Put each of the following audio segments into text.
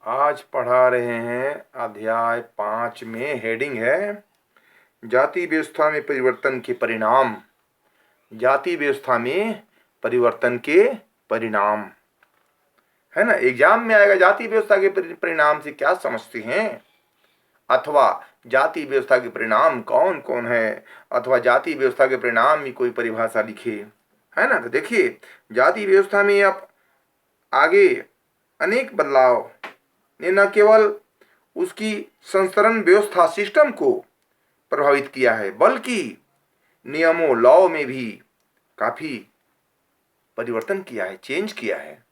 आज पढ़ा रहे हैं अध्याय 5 में। हेडिंग है जाति व्यवस्था में परिवर्तन के परिणाम। जाति व्यवस्था में परिवर्तन के परिणाम है ना। एग्जाम में आएगा जाति व्यवस्था के परिणाम से क्या समझते हैं, अथवा जाति व्यवस्था के परिणाम कौन कौन है, अथवा जाति व्यवस्था के परिणाम में कोई परिभाषा लिखे, है ना। तो देखिए, जाति व्यवस्था में अब आगे अनेक बदलाव ने न केवल उसकी संस्तरण व्यवस्था सिस्टम को प्रभावित किया है, बल्कि नियमों लॉ में भी काफी परिवर्तन किया है, चेंज किया है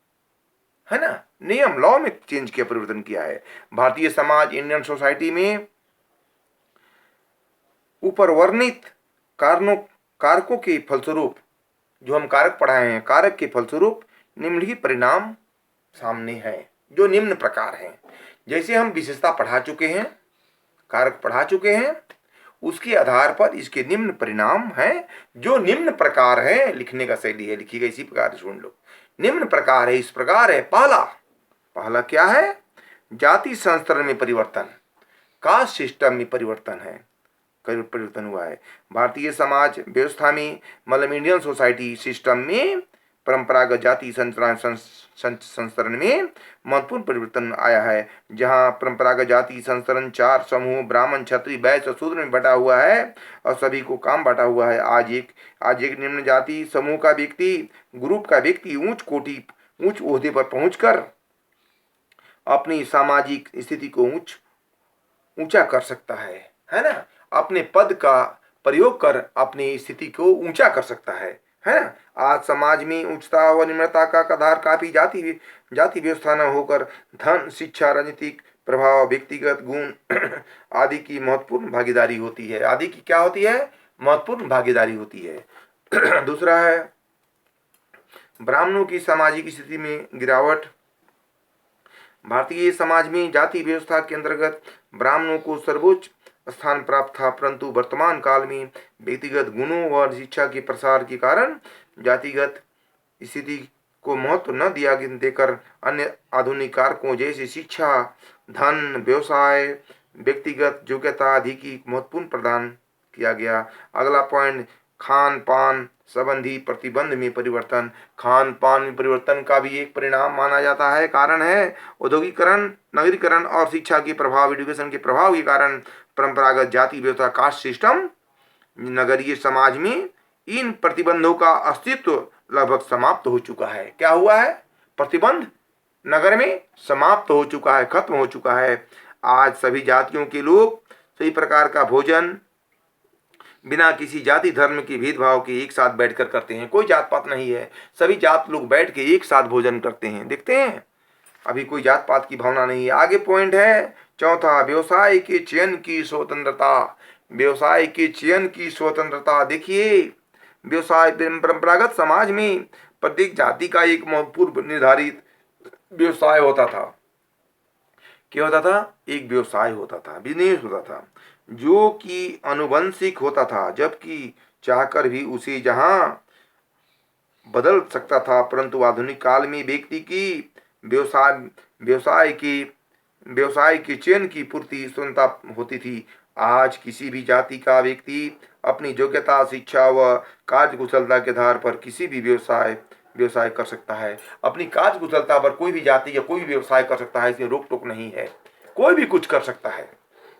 ना। नियम लॉ में चेंज किया, परिवर्तन किया है। भारतीय समाज, इंडियन सोसाइटी में ऊपर वर्णित कारकों के फलस्वरूप, जो हम कारक पढ़ाए हैं, कारक के फलस्वरूप निम्नलिखित परिणाम सामने है, जो निम्न प्रकार हैं। जैसे हम विशेषता पढ़ा चुके हैं, कारक पढ़ा चुके हैं, उसके आधार पर इसके निम्न परिणाम हैं, जो निम्न प्रकार है। लिखने का शैली है, लिखिएगा इसी प्रकार, सुन लो। निम्न प्रकार है, इस प्रकार है। पहला क्या है? जाति संस्तरण में परिवर्तन, कास्ट सिस्टम में परिवर्तन है, परिवर्तन हुआ है। भारतीय समाज व्यवस्था में, मतलब इंडियन सोसाइटी सिस्टम में परंपरागत जाति संस्तरण में महत्वपूर्ण परिवर्तन आया है। जहां परंपरागत जाति संस्तरण 4 समूह ब्राह्मण, क्षत्रिय, वैश्य और शूद्र में बटा हुआ है और सभी को काम बांटा हुआ है। आज एक निम्न जाति समूह का व्यक्ति, ग्रुप का व्यक्ति उच्च ओहदे पर पहुंचकर अपनी सामाजिक स्थिति को ऊंचा कर सकता है ना। अपने पद का प्रयोग कर अपनी स्थिति को ऊंचा कर सकता है ना। आज समाज में उच्चता व निम्नता का आधार काफी जाति व्यवस्था न होकर धन, शिक्षा, राजनीतिक प्रभाव, व्यक्तिगत गुण आदि की महत्वपूर्ण भागीदारी होती है। आदि की क्या होती है? महत्वपूर्ण भागीदारी होती है। दूसरा है ब्राह्मणों की सामाजिक स्थिति में गिरावट। भारतीय समाज में जाति व्यवस्था के अंतर्गत ब्राह्मणों को सर्वोच्च स्थान प्राप्त था, परंतु वर्तमान काल में व्यक्तिगत गुणों व शिक्षा के प्रसार के कारण जातिगत स्थिति को महत्व न देकर अन्य आधुनिक कारकों जैसे शिक्षा, धन, व्यवसाय, व्यक्तिगत योग्यता आदि की महत्वपूर्ण प्रदान किया गया। अगला पॉइंट, खान पान संबंधी प्रतिबंध में परिवर्तन। खान पान में परिवर्तन का भी एक परिणाम माना जाता है, कारण है औद्योगिकरण, नगरीकरण और शिक्षा के प्रभाव, एजुकेशन के प्रभाव के कारण परंपरागत जाति व्यवस्था, कास्ट सिस्टम, नगरीय समाज में इन प्रतिबंधों का अस्तित्व लगभग समाप्त हो चुका है। क्या हुआ है? प्रतिबंध नगर में समाप्त हो चुका है, खत्म हो चुका है। आज सभी जातियों के लोग सही प्रकार का भोजन बिना किसी जाति धर्म के भेदभाव के एक साथ बैठकर करते हैं। कोई जात पात नहीं है, सभी जात लोग बैठ के एक साथ भोजन करते हैं। देखते हैं, अभी कोई जात पात की भावना नहीं है। आगे पॉइंट है चौथा, व्यवसाय के चयन की स्वतंत्रता। व्यवसाय के चयन की स्वतंत्रता। देखिए, व्यवसाय परंपरागत समाज में प्रत्येक जाति का एक पूर्व निर्धारित व्यवसाय होता था। क्या होता था? एक व्यवसाय होता था, बिजनेस होता था, जो कि अनुवंशिक होता था, जबकि चाहकर भी उसे जहां बदल सकता था। परंतु आधुनिक काल में व्यक्ति की व्यवसाय के चयन की पूर्ति स्वतंत्रता होती थी। आज किसी भी जाति का व्यक्ति अपनी योग्यता, शिक्षा व कार्यकुशलता के आधार पर किसी भी व्यवसाय कर सकता है। अपनी कार्यकुशलता पर कोई भी जाति या कोई भी व्यवसाय कर सकता है, इसमें रोक टोक नहीं है। कोई भी कुछ कर सकता है,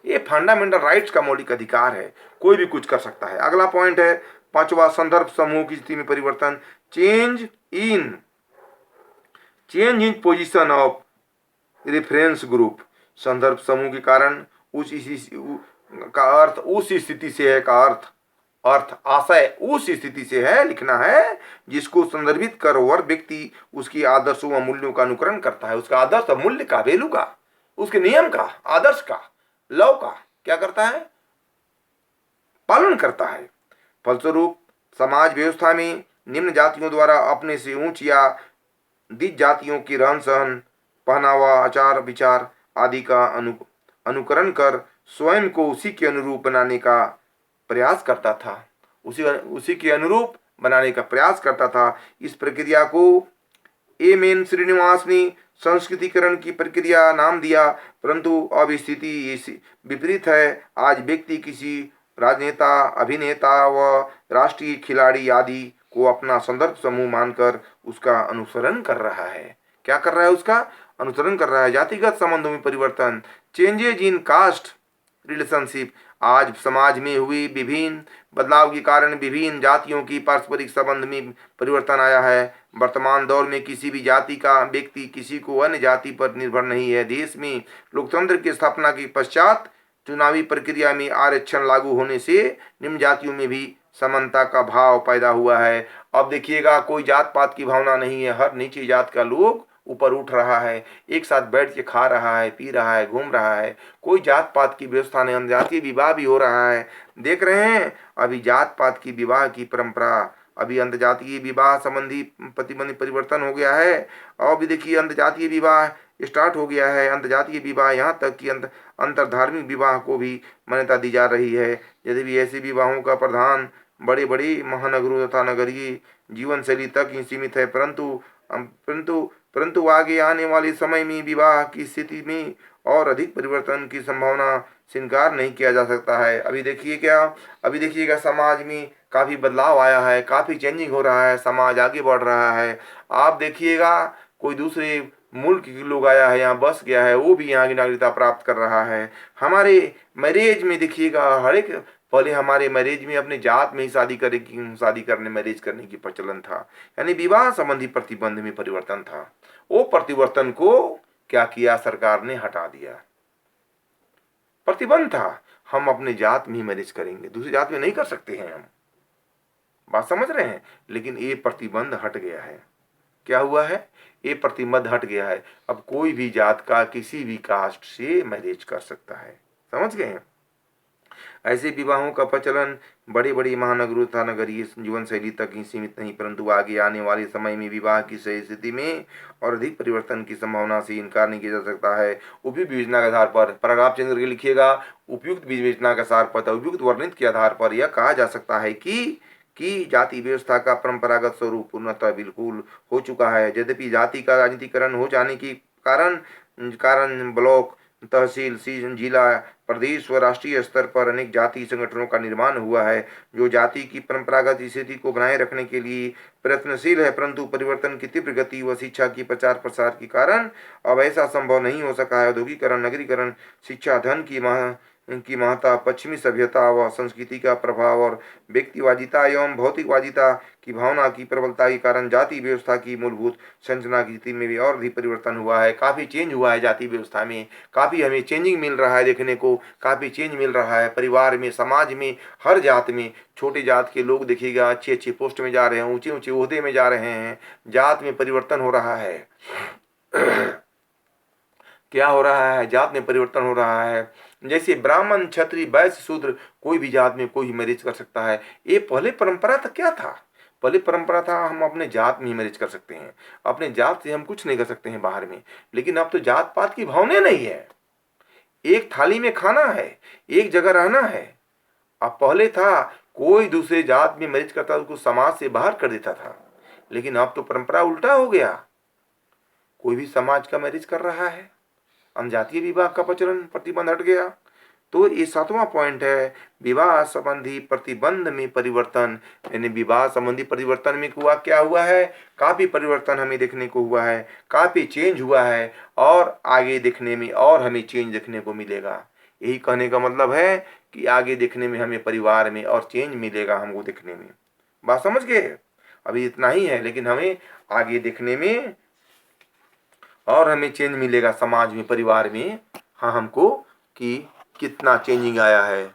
ये फंडामेंटल राइट्स का मौलिक अधिकार है, कोई भी कुछ कर सकता है। अगला पॉइंट है पांचवा, संदर्भ समूह की स्थिति में परिवर्तन। Change in position of reference group. संदर्भ समूह के कारण उस स्थिति से है का आशय उस स्थिति से है, लिखना है, जिसको संदर्भित कर वह व्यक्ति उसकी आदर्शों व मूल्यों का अनुकरण करता है। उसका आदर्श और मूल्य का, वैल्यू का, उसके नियम का, आदर्श का, लव का क्या करता है? पालन करता है। फलस्वरूप समाज व्यवस्था में निम्न जातियों द्वारा अपने से उच्च या नीच जातियों की रहन सहन, पहनावा, आचार विचार आदि का अनुकरण कर स्वयं को उसी के अनुरूप बनाने का प्रयास करता था। उसी के अनुरूप बनाने का प्रयास करता था। इस प्रक्रिया को एम श्रीनिवास ने संस्कृतिकरण की प्रक्रिया नाम दिया, परंतु अब स्थिति विपरीत है। आज व्यक्ति किसी राजनेता, अभिनेता व राष्ट्रीय खिलाड़ी आदि को अपना संदर्भ समूह मानकर उसका अनुसरण कर रहा है। क्या कर रहा है? उसका अनुसरण कर रहा है। जातिगत संबंधों में परिवर्तन, चेंजेज इन कास्ट रिलेशनशिप। आज समाज में हुई विभिन्न बदलाव के कारण विभिन्न जातियों की पारस्परिक संबंध में परिवर्तन आया है। वर्तमान दौर में किसी भी जाति का व्यक्ति किसी को अन्य जाति पर निर्भर नहीं है। देश में लोकतंत्र की स्थापना के पश्चात चुनावी प्रक्रिया में आरक्षण लागू होने से निम्न जातियों में भी समानता का भाव पैदा हुआ है। अब देखिएगा, कोई जात पात की भावना नहीं है। हर नीची जात का लोग ऊपर उठ रहा है, एक साथ बैठ के खा रहा है, पी रहा है, घूम रहा है। कोई जात पात की व्यवस्था नहीं। अंतर्जातीय विवाह भी हो रहा है। देख रहे हैं अभी जात पात की विवाह की परंपरा, अभी अंतर्जातीय विवाह संबंधी प्रतिबंध परिवर्तन हो गया है। और भी देखिए अंतर्जातीय विवाह स्टार्ट हो गया है। अंतर्जातीय विवाह यहाँ तक कि अंतरधार्मिक विवाह को भी मान्यता दी जा रही है। यदि भी ऐसे विवाहों का प्रावधान बड़े बड़े महानगरों तथा नगरीय जीवन शैली तक ही सीमित है, परंतु आगे आने वाले समय में विवाह की स्थिति में और अधिक परिवर्तन की संभावना से इनकार नहीं किया जा सकता है। अभी देखिएगा समाज में काफ़ी बदलाव आया है, काफ़ी चेंजिंग हो रहा है, समाज आगे बढ़ रहा है। आप देखिएगा कोई दूसरे मुल्क के लोग आया है, यहाँ बस गया है, वो भी यहाँ की नागरिकता प्राप्त कर रहा है। हमारे मैरिज में देखिएगा हर एक, पहले हमारे मैरिज में अपने जात में ही शादी करने मैरिज करने की प्रचलन था, यानी विवाह संबंधी प्रतिबंध में परिवर्तन था। वो परिवर्तन को क्या किया सरकार ने? हटा दिया। प्रतिबंध था, हम अपने जात में ही मैरिज करेंगे, दूसरी जात में नहीं कर सकते हैं हम। बात समझ रहे हैं? लेकिन ये प्रतिबंध हट गया है। क्या हुआ है? ये प्रतिबंध हट गया है। अब कोई भी जात का किसी भी कास्ट से मैरिज कर सकता है। समझ गए? ऐसे विवाहों का प्रचलन बड़े बड़े महानगरों तथा नगरीय जीवन शैली तक ही सीमित नहीं, परंतु आगे आने वाले समय में विवाह की सही स्थिति में और अधिक परिवर्तन की संभावना से इनकार नहीं किया जा सकता है। उपयुक्त विवेचना के आधार पर, पैराग्राफ चेंज करके लिखिएगा, उपयुक्त विवेचना के आधार पर, उपयुक्त वर्णित के आधार पर यह कहा जा सकता है कि जाति व्यवस्था का परंपरागत स्वरूप पूर्णतः बिल्कुल हो चुका है। यद्यपि जाति का राजनीतिकरण हो जाने के कारण ब्लॉक, तहसील, जिला, प्रदेश व राष्ट्रीय स्तर पर अनेक जाति संगठनों का निर्माण हुआ है, जो जाति की परंपरागत स्थिति को बनाए रखने के लिए प्रयत्नशील है। परंतु परिवर्तन की तीव्र गति व शिक्षा की प्रचार प्रसार के कारण अब ऐसा संभव नहीं हो सका है। औद्योगिकरण, नगरीकरण, शिक्षा, धन की महत्ता, पश्चिमी सभ्यता व संस्कृति का प्रभाव और व्यक्तिवादिता एवं भौतिकवादिता की भावना की प्रबलता के कारण जाति व्यवस्था की मूलभूत संरचना की स्थिति में भी और भी परिवर्तन हुआ है। काफ़ी चेंज हुआ है जाति व्यवस्था में, काफ़ी हमें चेंजिंग मिल रहा है, देखने को काफ़ी चेंज मिल रहा है। परिवार में, समाज में, हर जात में, छोटे जात के लोग देखिएगा अच्छे अच्छे पोस्ट में जा रहे हैं, ऊंचे ऊंचे ओहदे में जा रहे हैं। जात में परिवर्तन हो रहा है। क्या हो रहा है? जात में परिवर्तन हो रहा है। जैसे ब्राह्मण, क्षत्रिय, वैश्य, शूद्र, कोई भी जात में कोई मैरिज कर सकता है। ये पहले परंपरा था। क्या था? पहले परंपरा था हम अपने जात में ही मैरिज कर सकते हैं, अपने जात से हम कुछ नहीं कर सकते हैं बाहर में। लेकिन अब तो जात पात की भावना नहीं है, एक थाली में खाना है, एक जगह रहना है। अब पहले था कोई दूसरे जात में मैरिज करता तो उसको समाज से बाहर कर देता था, लेकिन अब तो परंपरा उल्टा हो गया, कोई भी समाज का मैरिज कर रहा है। अनजातीय विवाह का प्रचलन, प्रतिबंध हट गया। तो ये 7वां पॉइंट है, विवाह संबंधी प्रतिबंध में परिवर्तन। यानी विवाह संबंधी परिवर्तन में क्या हुआ है? काफ़ी परिवर्तन हमें देखने को हुआ है, काफ़ी चेंज हुआ है, और आगे देखने में और हमें चेंज देखने को मिलेगा। यही कहने का मतलब है कि आगे देखने में हमें परिवार में और चेंज मिलेगा हमको देखने में। बात समझ गए? अभी इतना ही है, लेकिन हमें आगे देखने में और हमें चेंज मिलेगा समाज में, परिवार में। हाँ, हमको कि कितना चेंजिंग आया है।